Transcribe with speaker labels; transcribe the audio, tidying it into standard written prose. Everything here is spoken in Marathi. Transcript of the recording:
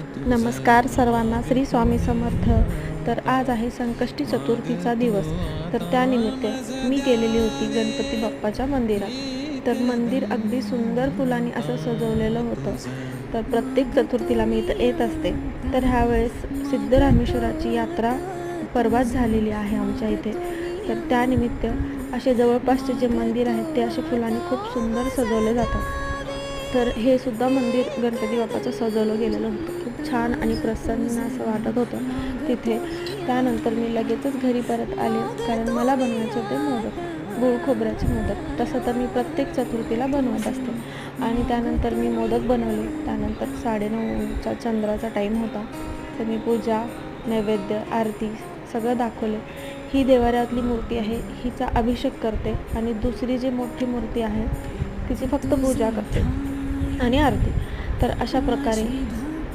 Speaker 1: नमस्कार सर्वांना, श्री स्वामी समर्थ. तर आज आहे संकष्टी चतुर्थीचा दिवस. तर त्यानिमित्त मी गेलेली होती गणपती बाप्पाच्या मंदिरात. तर मंदिर अगदी सुंदर फुलांनी असं सजवलेलं होतं. तर प्रत्येक चतुर्थीला मी इथं येत असते. तर ह्यावेळेस सिद्धरामेश्वराची यात्रा परवाच झालेली आहे आमच्या इथे. तर त्यानिमित्त असे जवळपासचे जे मंदिर आहेत ते असे फुलांनी खूप सुंदर सजवले जातात. तर हे सुद्धा मंदिर गणपती बाप्पाचं सजवलं गेलेलं होतं. खूप छान आणि प्रसन्न असं वाटत होतं तिथे. त्यानंतर मी लगेचच घरी परत आले, कारण मला बनवायचे होते मोदक, गूळ खोबऱ्याचे मोदक. तसं तर मी प्रत्येक चतुर्थीला बनवत असते. आणि त्यानंतर मी मोदक बनवले. त्यानंतर 9:30चा चंद्राचा टाईम होता. तर मी पूजा, नैवेद्य, आरती सगळं दाखवले. ही देवाऱ्यातली मूर्ती आहे, हिचा अभिषेक करते. आणि दुसरी जी मोठी मूर्ती आहे तिची फक्त पूजा करते आणि आरती. तर अशा प्रकारे